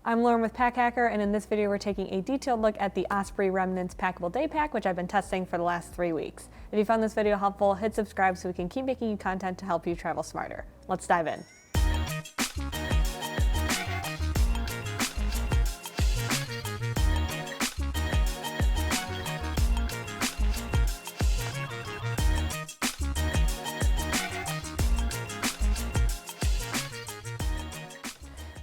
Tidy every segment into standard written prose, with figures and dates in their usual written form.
I'm Lauren with Pack Hacker, and in this video we're taking a detailed look at the Osprey Remnants Packable Daypack, which I've been testing for the last 3 weeks. If you found this video helpful, hit subscribe so we can keep making you content to help you travel smarter. Let's dive in.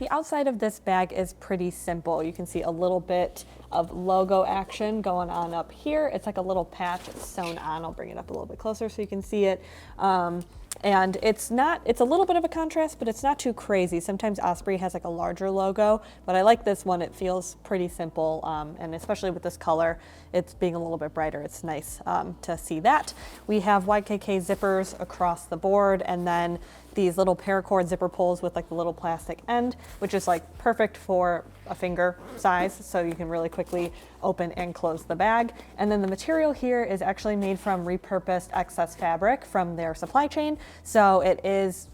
The outside of this bag is pretty simple. You can see a little bit of logo action going on up here. It's like a little patch sewn on. I'll bring it up a little bit closer so you can see it. And it's a little bit of a contrast, but it's not too crazy. Sometimes Osprey has like a larger logo, but I like this one. It feels pretty simple, and especially with this color, it's being a little bit brighter. It's nice to see that. We have YKK zippers across the board, and then these little paracord zipper pulls with like the little plastic end, which is like perfect for a finger size, so you can really quickly open and close the bag. And then the material here is actually made from repurposed excess fabric from their supply chain, so it is,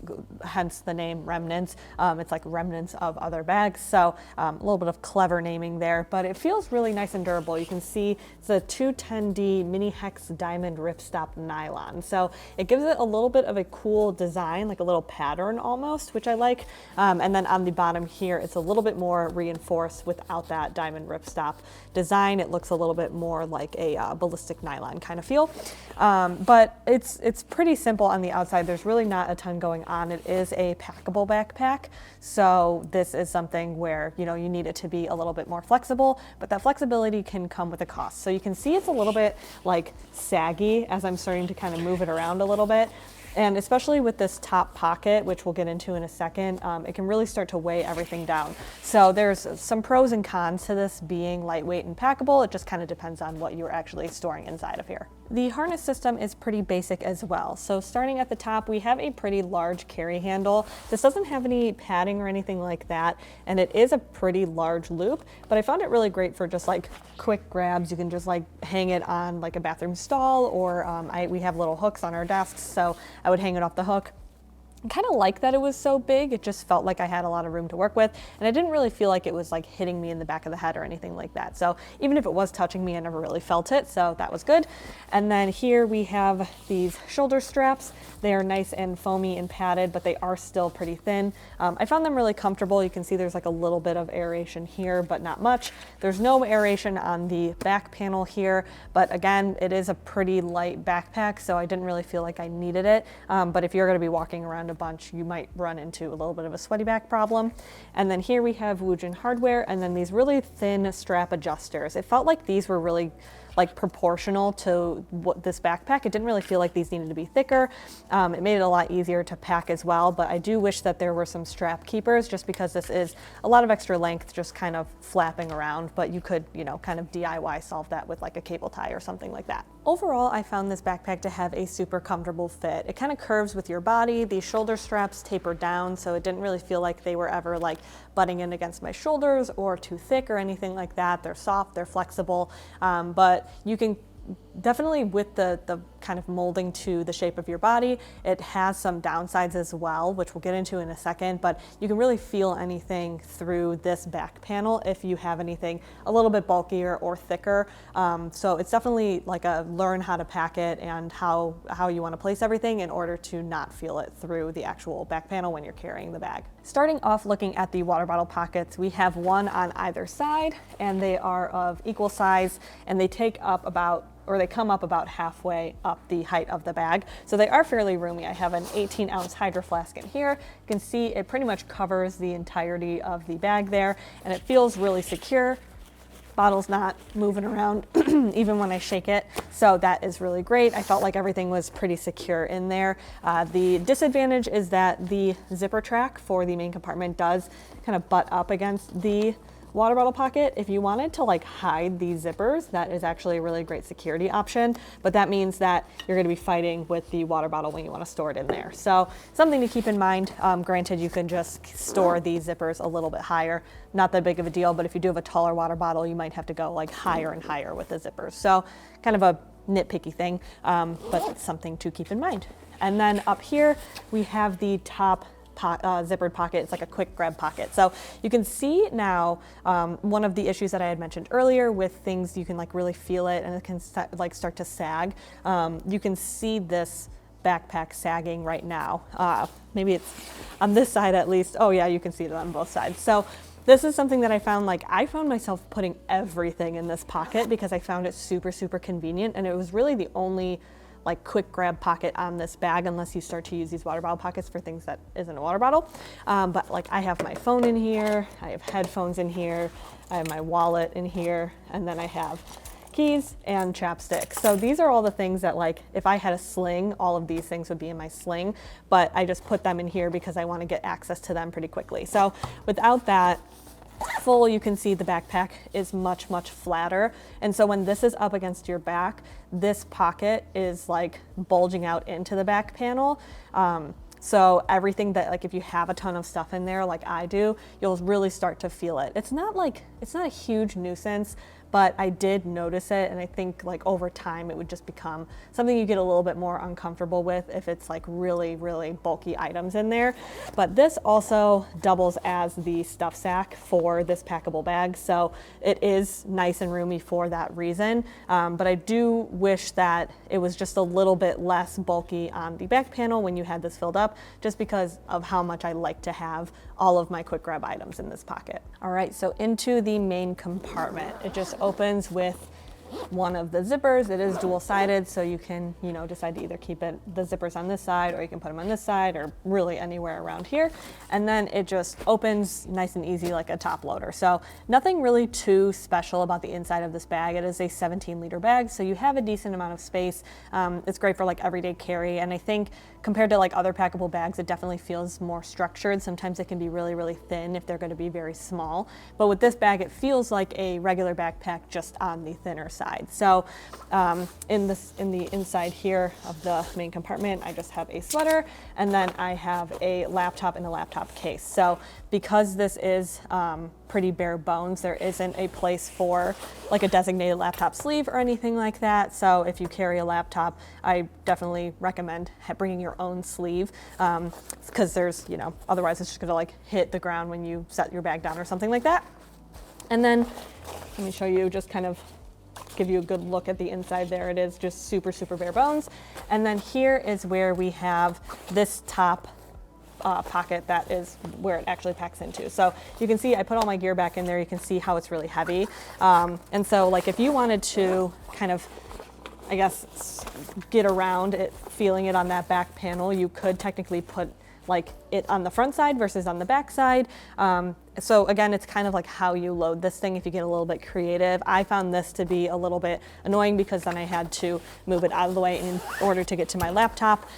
hence the name Remnants. It's like remnants of other bags, so a little bit of clever naming there, but it feels really nice and durable. You can see it's a 210D mini hex diamond ripstop nylon, so it gives it a little bit of a cool design, like a little pattern almost, which I like. And then on the bottom here, it's a little bit more reinforced without that diamond ripstop design. It looks a little bit more like a ballistic nylon kind of feel. But it's pretty simple on the outside. There's really not a ton going on. It is a packable backpack, so this is something where you need it to be a little bit more flexible, but that flexibility can come with a cost. So you can see it's a little bit like saggy as I'm starting to kind of move it around a little bit. And especially with this top pocket, which we'll get into in a second, it can really start to weigh everything down. So there's some pros and cons to this being lightweight and packable. It just kind of depends on what you're actually storing inside of here. The harness system is pretty basic as well. So starting at the top, we have a pretty large carry handle. This doesn't have any padding or anything like that, and it is a pretty large loop, but I found it really great for just like quick grabs. You can just like hang it on like a bathroom stall, or we have little hooks on our desks, so I would hang it off the hook. I kind of like that it was so big. It just felt like I had a lot of room to work with, and I didn't really feel like it was like hitting me in the back of the head or anything like that. So even if it was touching me, I never really felt it, so that was good. And then here we have these shoulder straps. They are nice and foamy and padded, but they are still pretty thin. I found them really comfortable. You can see there's like a little bit of aeration here, but not much. There's no aeration on the back panel here, but again, it is a pretty light backpack, so I didn't really feel like I needed it. But if you're gonna be walking around a bunch, you might run into a little bit of a sweaty back problem. And then here we have Woojin hardware, and then these really thin strap adjusters. It felt like these were really like proportional to what this backpack. It didn't really feel like these needed to be thicker. It made it a lot easier to pack as well, but I do wish that there were some strap keepers, just because this is a lot of extra length just kind of flapping around, but you could, kind of DIY solve that with like a cable tie or something like that. Overall, I found this backpack to have a super comfortable fit. It kind of curves with your body. The shoulder straps taper down, so it didn't really feel like they were ever like butting in against my shoulders or too thick or anything like that. They're soft, they're flexible, but you can definitely, with the kind of molding to the shape of your body, it has some downsides as well, which we'll get into in a second, but you can really feel anything through this back panel if you have anything a little bit bulkier or thicker. So it's definitely like a learn how to pack it and how you want to place everything in order to not feel it through the actual back panel when you're carrying the bag. Starting off looking at the water bottle pockets, we have one on either side, and they are of equal size, and they come up about halfway up the height of the bag. So they are fairly roomy. I have an 18-ounce Hydro Flask in here. You can see it pretty much covers the entirety of the bag there, and it feels really secure. Bottle's not moving around even when I shake it, so that is really great. I felt like everything was pretty secure in there. The disadvantage is that the zipper track for the main compartment does kind of butt up against the water bottle pocket. If you wanted to like hide these zippers, that is actually a really great security option, but that means that you're going to be fighting with the water bottle when you want to store it in there. So something to keep in mind. Granted, you can just store these zippers a little bit higher, not that big of a deal, but if you do have a taller water bottle, you might have to go like higher and higher with the zippers. So kind of a nitpicky thing, but it's something to keep in mind. And then up here, we have the top zippered pocket. It's like a quick grab pocket. So you can see now one of the issues that I had mentioned earlier with things, you can like really feel it and it can like start to sag. You can see this backpack sagging right now. Maybe it's on this side at least. Oh yeah, you can see it on both sides. So this is something that I found myself putting everything in this pocket because I found it super, super convenient, and it was really the only like quick grab pocket on this bag, unless you start to use these water bottle pockets for things that isn't a water bottle. But like I have my phone in here, I have headphones in here, I have my wallet in here, and then I have keys and chapstick. So these are all the things that, like, if I had a sling, all of these things would be in my sling, but I just put them in here because I want to get access to them pretty quickly. So without that full, you can see the backpack is much, much flatter. And so when this is up against your back, this pocket is like bulging out into the back panel. So everything that, like, if you have a ton of stuff in there like I do, you'll really start to feel it. It's not a huge nuisance, but I did notice it, and I think like over time it would just become something you get a little bit more uncomfortable with if it's like really, really bulky items in there. But this also doubles as the stuff sack for this packable bag, so it is nice and roomy for that reason. But I do wish that it was just a little bit less bulky on the back panel when you had this filled up, just because of how much I like to have all of my quick grab items in this pocket. All right, so into the main compartment. It just opens with one of the zippers. It is dual-sided, so you can, decide to either keep the zippers on this side, or you can put them on this side, or really anywhere around here. And then it just opens nice and easy like a top loader. So nothing really too special about the inside of this bag. It is a 17-liter bag, so you have a decent amount of space. It's great for like everyday carry, and I think compared to like other packable bags, it definitely feels more structured. Sometimes it can be really, really thin if they're going to be very small. But with this bag, it feels like a regular backpack, just on the thinner side. So in the inside here of the main compartment, I just have a sweater, and then I have a laptop in a laptop case. So because this is pretty bare bones, there isn't a place for like a designated laptop sleeve or anything like that. So if you carry a laptop, I definitely recommend bringing your own sleeve, because there's, otherwise it's just gonna like hit the ground when you set your bag down or something like that. And then let me show you, just kind of give you a good look at the inside. There it is, just super, super bare bones. And then here is where we have this top pocket that is where it actually packs into. So you can see I put all my gear back in there. You can see how it's really heavy. And so like if you wanted to kind of, I guess, get around it, feeling it on that back panel, you could technically put like it on the front side versus on the back side. So again, it's kind of like how you load this thing if you get a little bit creative. I found this to be a little bit annoying because then I had to move it out of the way in order to get to my laptop.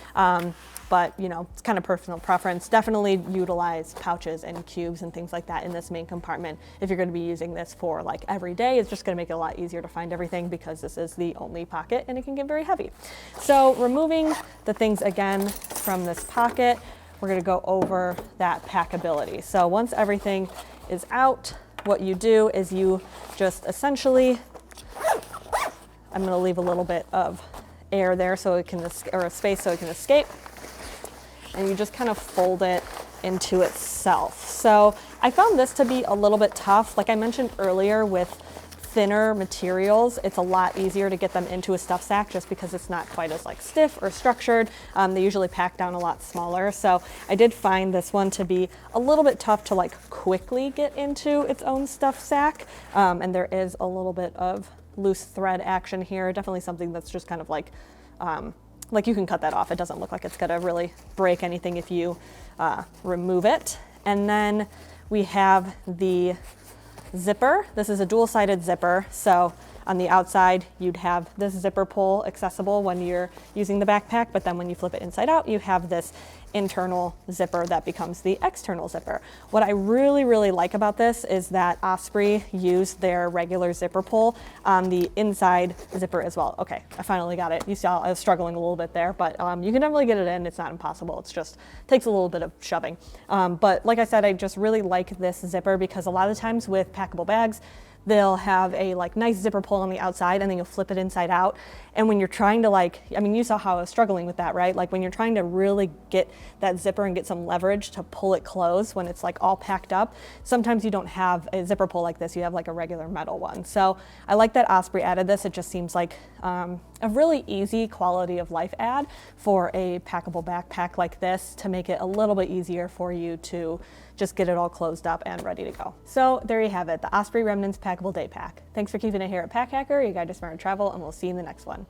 But it's kind of personal preference. Definitely utilize pouches and cubes and things like that in this main compartment. If you're going to be using this for like every day, it's just going to make it a lot easier to find everything because this is the only pocket and it can get very heavy. So removing the things again from this pocket, we're going to go over that packability. So once everything is out, what you do is you just essentially, I'm going to leave a little bit of air there so it can, or a space so it can escape. And you just kind of fold it into itself. So I found this to be a little bit tough. Like I mentioned earlier, with thinner materials, it's a lot easier to get them into a stuff sack just because it's not quite as like stiff or structured. They usually pack down a lot smaller. So I did find this one to be a little bit tough to like quickly get into its own stuff sack. And there is a little bit of loose thread action here. Definitely something that's just kind of like you can cut that off. It doesn't look like it's gonna really break anything if you remove it. And then we have the zipper. This is a dual-sided zipper. So on the outside, you'd have this zipper pull accessible when you're using the backpack, but then when you flip it inside out, you have this internal zipper that becomes the external zipper. What I really, really like about this is that Osprey used their regular zipper pull on the inside zipper as well. Okay, I finally got it. You saw I was struggling a little bit there, but you can definitely get it in. It's not impossible. It's just takes a little bit of shoving. But like I said, I just really like this zipper because a lot of times with packable bags, they'll have a like nice zipper pull on the outside and then you'll flip it inside out. And when you're trying to you saw how I was struggling with that, right? Like when you're trying to really get that zipper and get some leverage to pull it closed when it's like all packed up. Sometimes you don't have a zipper pull like this, you have like a regular metal one. So I like that Osprey added this. It just seems like a really easy quality of life add for a packable backpack like this to make it a little bit easier for you to just get it all closed up and ready to go. So there you have it, the Osprey Remnants Packable Daypack. Thanks for keeping it here at Pack Hacker, your guide to smarter travel, and we'll see you in the next one.